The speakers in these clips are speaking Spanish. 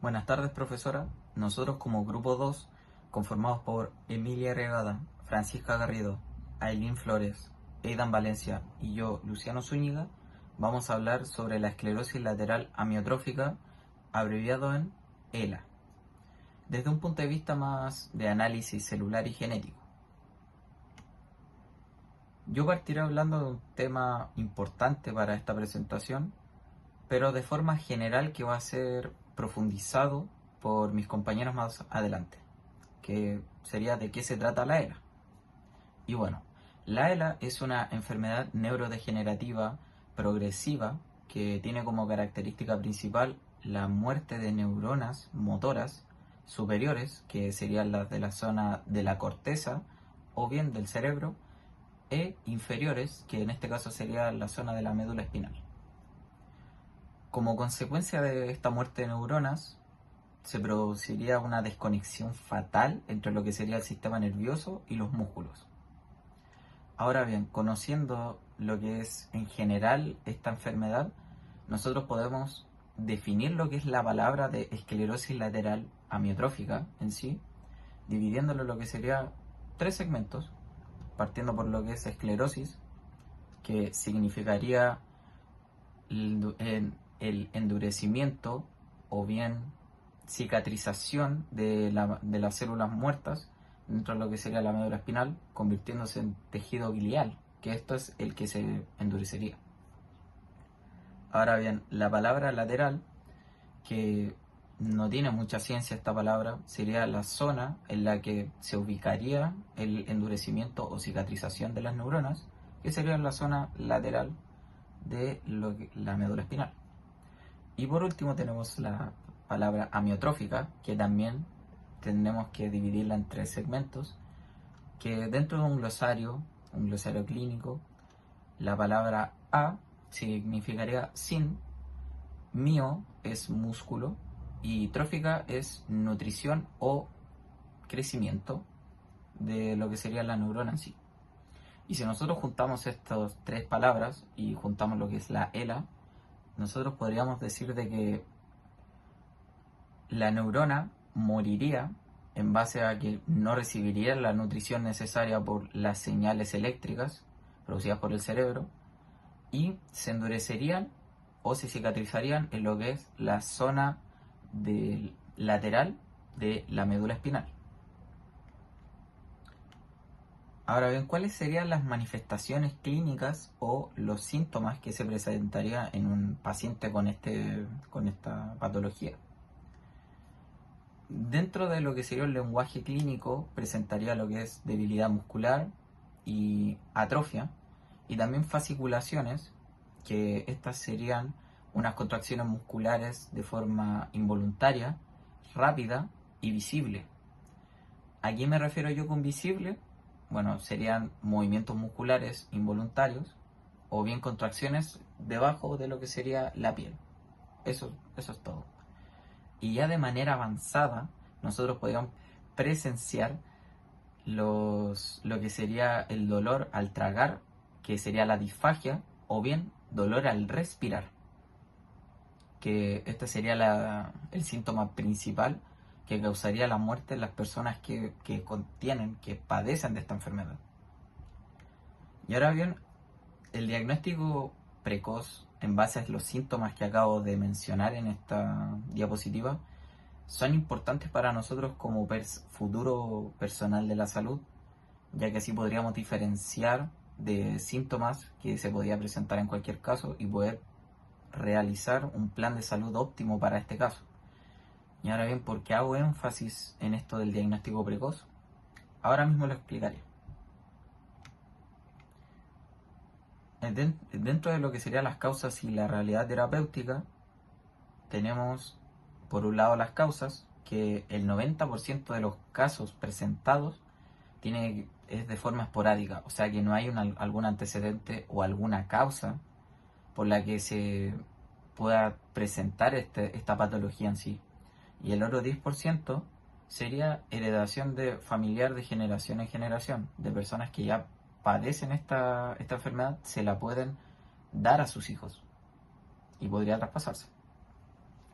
Buenas tardes, profesora. Nosotros como grupo 2, conformados por Emilia Regada, Francisca Garrido, Ailín Flores, Aidan Valencia y yo, Luciano Zúñiga, vamos a hablar sobre la esclerosis lateral amiotrófica, abreviado en ELA, desde un punto de vista más de análisis celular y genético. Yo partiré hablando de un tema importante para esta presentación, pero de forma general que va a ser profundizado por mis compañeros más adelante, que sería de qué se trata la ELA. Y bueno, la ELA es una enfermedad neurodegenerativa progresiva que tiene como característica principal la muerte de neuronas motoras superiores, que serían las de la zona de la corteza o bien del cerebro, e inferiores, que en este caso sería la zona de la médula espinal. Como consecuencia de esta muerte de neuronas, se produciría una desconexión fatal entre lo que sería el sistema nervioso y los músculos. Ahora bien, conociendo lo que es en general esta enfermedad, nosotros podemos definir lo que es la palabra de esclerosis lateral amiotrófica en sí, dividiéndolo en lo que sería tres segmentos, partiendo por lo que es esclerosis, que significaría el endurecimiento o bien cicatrización de las células muertas dentro de lo que sería la médula espinal, convirtiéndose en tejido glial, que esto es el que se endurecería. Ahora bien, la palabra lateral, que no tiene mucha ciencia esta palabra, sería la zona en la que se ubicaría el endurecimiento o cicatrización de las neuronas, que sería la zona lateral de la médula espinal. Y por último tenemos la palabra amiotrófica, que también tenemos que dividirla en tres segmentos, que dentro de un glosario clínico, la palabra A significaría sin, mio es músculo y trófica es nutrición o crecimiento de lo que sería la neurona en sí. Y si nosotros juntamos estas tres palabras y juntamos lo que es la ELA, nosotros podríamos decir de que la neurona moriría en base a que no recibiría la nutrición necesaria por las señales eléctricas producidas por el cerebro y se endurecerían o se cicatrizarían en lo que es la zona lateral de la médula espinal. Ahora bien, ¿cuáles serían las manifestaciones clínicas o los síntomas que se presentaría en un paciente con esta patología? Dentro de lo que sería el lenguaje clínico, presentaría lo que es debilidad muscular y atrofia, y también fasciculaciones, que estas serían unas contracciones musculares de forma involuntaria, rápida y visible. ¿A qué me refiero yo con visible? Bueno, serían movimientos musculares involuntarios o bien contracciones debajo de lo que sería la piel. Eso es todo. Y ya de manera avanzada, nosotros podríamos presenciar lo que sería el dolor al tragar, que sería la disfagia, o bien dolor al respirar, que este sería el síntoma principal que causaría la muerte en las personas que padecen de esta enfermedad. Y ahora bien, el diagnóstico precoz, en base a los síntomas que acabo de mencionar en esta diapositiva, son importantes para nosotros como futuro personal de la salud, ya que así podríamos diferenciar de síntomas que se podía presentar en cualquier caso y poder realizar un plan de salud óptimo para este caso. Y ahora bien, ¿por qué hago énfasis en esto del diagnóstico precoz? Ahora mismo lo explicaré. Dentro de lo que serían las causas y la realidad terapéutica, tenemos por un lado las causas, que el 90% de los casos presentados es de forma esporádica, o sea que no hay algún antecedente o alguna causa por la que se pueda presentar esta patología en sí. Y el otro 10% sería heredación familiar de generación en generación, de personas que ya padecen esta enfermedad, se la pueden dar a sus hijos y podría traspasarse.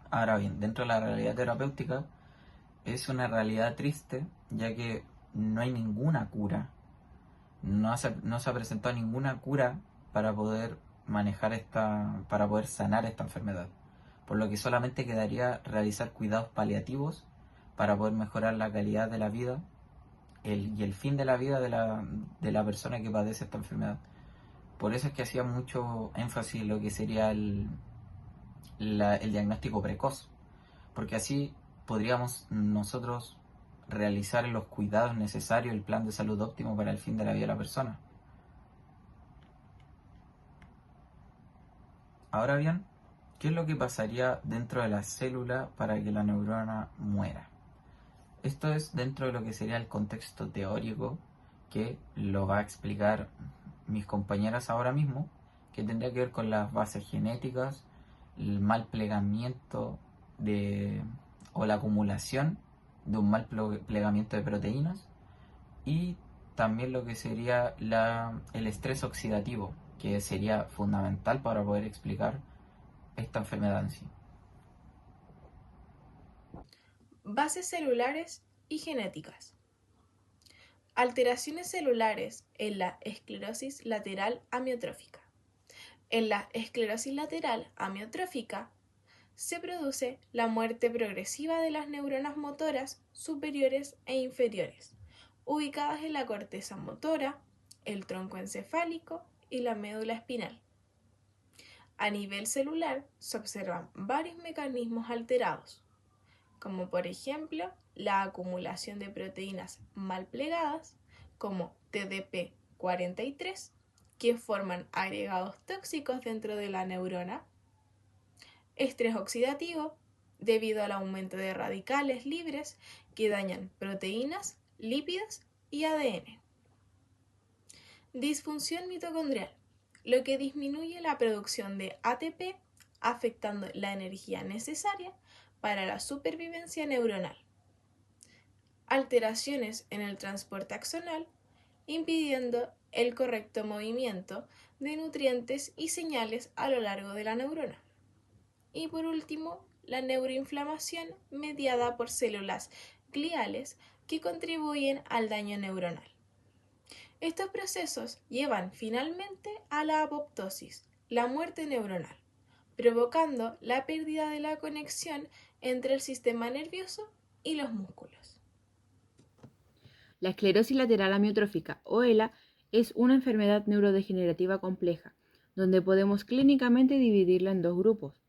Ahora bien, dentro de la realidad terapéutica es una realidad triste, ya que no hay ninguna cura, no se ha presentado ninguna cura para poder para poder sanar esta enfermedad. Por lo que solamente quedaría realizar cuidados paliativos para poder mejorar la calidad de la vida y el fin de la vida de la persona que padece esta enfermedad. Por eso es que hacía mucho énfasis en lo que sería el diagnóstico precoz, porque así podríamos nosotros realizar los cuidados necesarios, el plan de salud óptimo para el fin de la vida de la persona. Ahora bien, ¿qué es lo que pasaría dentro de la célula para que la neurona muera? Esto es dentro de lo que sería el contexto teórico que lo va a explicar mis compañeras ahora mismo, que tendría que ver con las bases genéticas, el mal plegamiento o la acumulación de un mal plegamiento de proteínas y también lo que sería el estrés oxidativo, que sería fundamental para poder explicar esta enfermedad en sí. Bases celulares y genéticas. Alteraciones celulares en la esclerosis lateral amiotrófica. En la esclerosis lateral amiotrófica se produce la muerte progresiva de las neuronas motoras superiores e inferiores, ubicadas en la corteza motora, el tronco encefálico y la médula espinal. A nivel celular se observan varios mecanismos alterados, como por ejemplo la acumulación de proteínas mal plegadas, como TDP43, que forman agregados tóxicos dentro de la neurona, estrés oxidativo, debido al aumento de radicales libres que dañan proteínas, lípidos y ADN. Disfunción mitocondrial, lo que disminuye la producción de ATP, afectando la energía necesaria para la supervivencia neuronal. Alteraciones en el transporte axonal, impidiendo el correcto movimiento de nutrientes y señales a lo largo de la neurona. Y por último, la neuroinflamación mediada por células gliales que contribuyen al daño neuronal. Estos procesos llevan finalmente a la apoptosis, la muerte neuronal, provocando la pérdida de la conexión entre el sistema nervioso y los músculos. La esclerosis lateral amiotrófica o ELA es una enfermedad neurodegenerativa compleja, donde podemos clínicamente dividirla en dos grupos.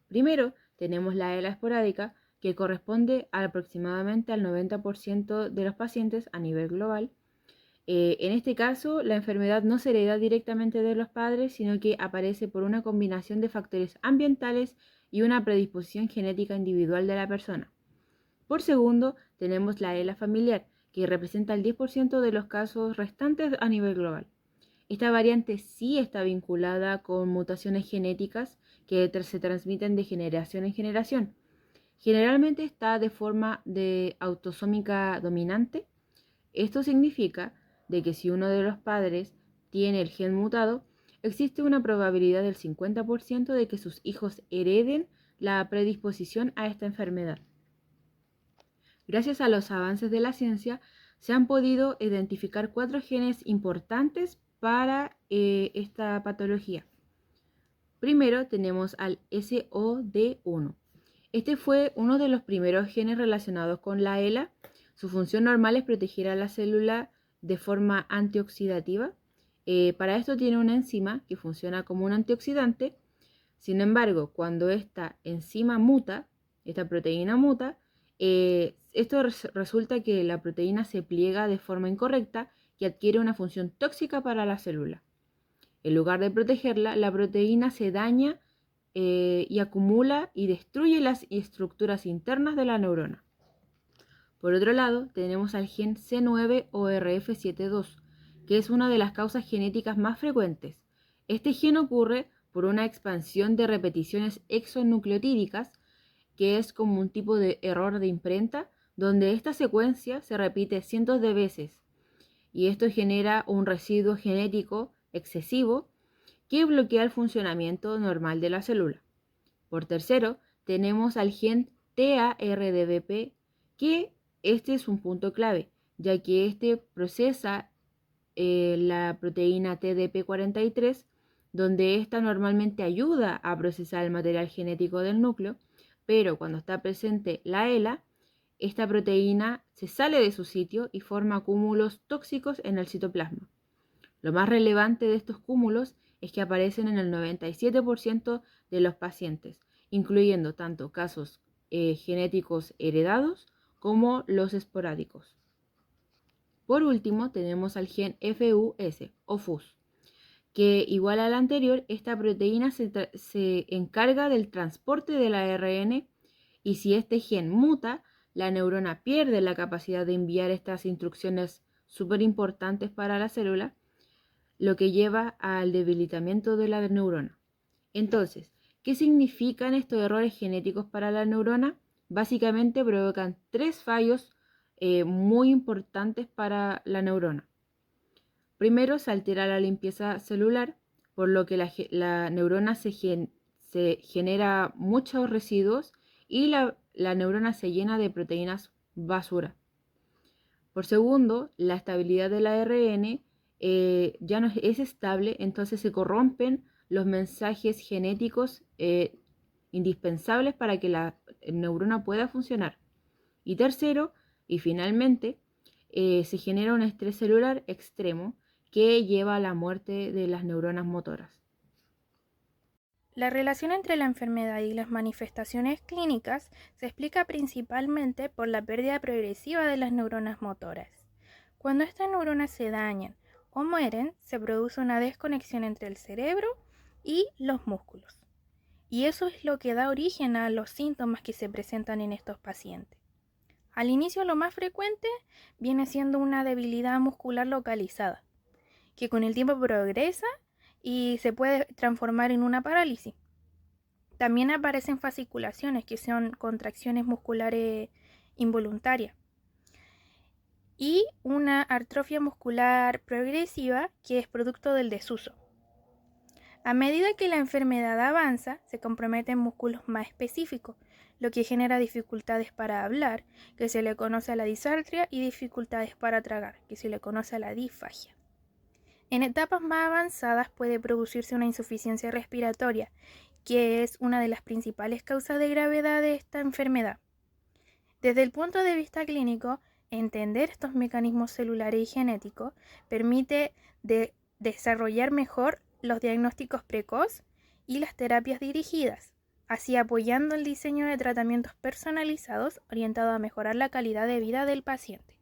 Primero, tenemos la ELA esporádica, que corresponde aproximadamente al 90% de los pacientes a nivel global. En este caso, la enfermedad no se hereda directamente de los padres, sino que aparece por una combinación de factores ambientales y una predisposición genética individual de la persona. Por segundo, tenemos la ELA familiar, que representa el 10% de los casos restantes a nivel global. Esta variante sí está vinculada con mutaciones genéticas que se transmiten de generación en generación. Generalmente está de forma de autosómica dominante. Esto significa de que si uno de los padres tiene el gen mutado, existe una probabilidad del 50% de que sus hijos hereden la predisposición a esta enfermedad. Gracias a los avances de la ciencia, se han podido identificar 4 genes importantes para esta patología. Primero tenemos al SOD1. Este fue uno de los primeros genes relacionados con la ELA. Su función normal es proteger a la célula de forma antioxidativa. Para esto tiene una enzima que funciona como un antioxidante. Sin embargo, cuando esta enzima muta, esta proteína muta, esto resulta que la proteína se pliega de forma incorrecta y adquiere una función tóxica para la célula. En lugar de protegerla, la proteína se daña y acumula y destruye las estructuras internas de la neurona. Por otro lado, tenemos al gen C9orf72, que es una de las causas genéticas más frecuentes. Este gen ocurre por una expansión de repeticiones exonucleotídicas, que es como un tipo de error de imprenta, donde esta secuencia se repite cientos de veces, y esto genera un residuo genético excesivo que bloquea el funcionamiento normal de la célula. Por tercero, tenemos al gen TARDBP, que este es un punto clave, ya que este procesa la proteína TDP43, donde esta normalmente ayuda a procesar el material genético del núcleo, pero cuando está presente la ELA, esta proteína se sale de su sitio y forma cúmulos tóxicos en el citoplasma. Lo más relevante de estos cúmulos es que aparecen en el 97% de los pacientes, incluyendo tanto casos genéticos heredados como los esporádicos. Por último, tenemos al gen FUS o FUS, que igual al anterior, esta proteína se encarga del transporte del ARN, y si este gen muta, la neurona pierde la capacidad de enviar estas instrucciones súper importantes para la célula, lo que lleva al debilitamiento de la neurona. Entonces, ¿qué significan estos errores genéticos para la neurona? Básicamente provocan 3 fallos muy importantes para la neurona. Primero, se altera la limpieza celular, por lo que la neurona se genera muchos residuos y la neurona se llena de proteínas basura. Por segundo, la estabilidad del ARN ya no es estable, entonces se corrompen los mensajes genéticos indispensables para que la neurona pueda funcionar. Y tercero, y finalmente, se genera un estrés celular extremo que lleva a la muerte de las neuronas motoras. La relación entre la enfermedad y las manifestaciones clínicas se explica principalmente por la pérdida progresiva de las neuronas motoras. Cuando estas neuronas se dañan o mueren, se produce una desconexión entre el cerebro y los músculos. Y eso es lo que da origen a los síntomas que se presentan en estos pacientes. Al inicio, lo más frecuente viene siendo una debilidad muscular localizada, que con el tiempo progresa y se puede transformar en una parálisis. También aparecen fasciculaciones, que son contracciones musculares involuntarias, y una atrofia muscular progresiva, que es producto del desuso. A medida que la enfermedad avanza, se comprometen músculos más específicos, lo que genera dificultades para hablar, que se le conoce a la disartria, y dificultades para tragar, que se le conoce a la disfagia. En etapas más avanzadas puede producirse una insuficiencia respiratoria, que es una de las principales causas de gravedad de esta enfermedad. Desde el punto de vista clínico, entender estos mecanismos celulares y genéticos permite desarrollar mejor los diagnósticos precoz y las terapias dirigidas, así apoyando el diseño de tratamientos personalizados orientados a mejorar la calidad de vida del paciente.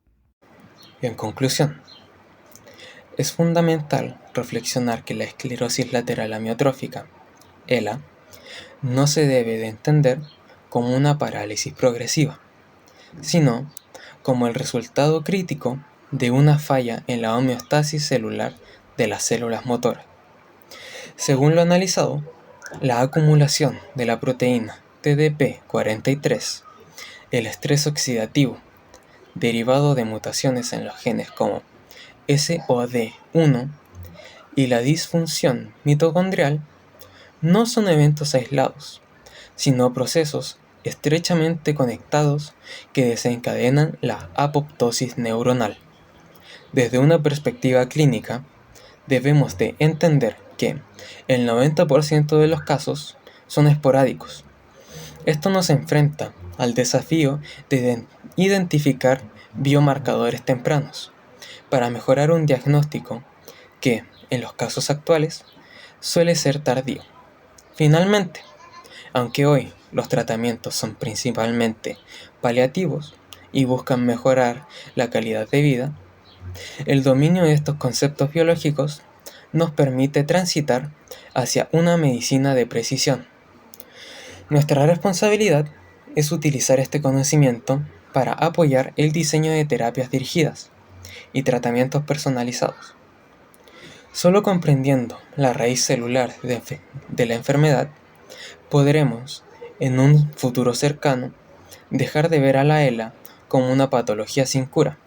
En conclusión, es fundamental reflexionar que la esclerosis lateral amiotrófica, ELA, no se debe de entender como una parálisis progresiva, sino como el resultado crítico de una falla en la homeostasis celular de las células motoras. Según lo analizado, la acumulación de la proteína TDP43, el estrés oxidativo derivado de mutaciones en los genes como SOD1 y la disfunción mitocondrial no son eventos aislados, sino procesos estrechamente conectados que desencadenan la apoptosis neuronal. Desde una perspectiva clínica, debemos de entender que el 90% de los casos son esporádicos. Esto nos enfrenta al desafío de identificar biomarcadores tempranos para mejorar un diagnóstico que, en los casos actuales, suele ser tardío. Finalmente, aunque hoy los tratamientos son principalmente paliativos y buscan mejorar la calidad de vida, el dominio de estos conceptos biológicos nos permite transitar hacia una medicina de precisión. Nuestra responsabilidad es utilizar este conocimiento para apoyar el diseño de terapias dirigidas y tratamientos personalizados. Solo comprendiendo la raíz celular de la enfermedad, podremos, en un futuro cercano, dejar de ver a la ELA como una patología sin cura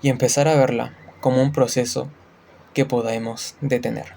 y empezar a verla como un proceso que podemos detener.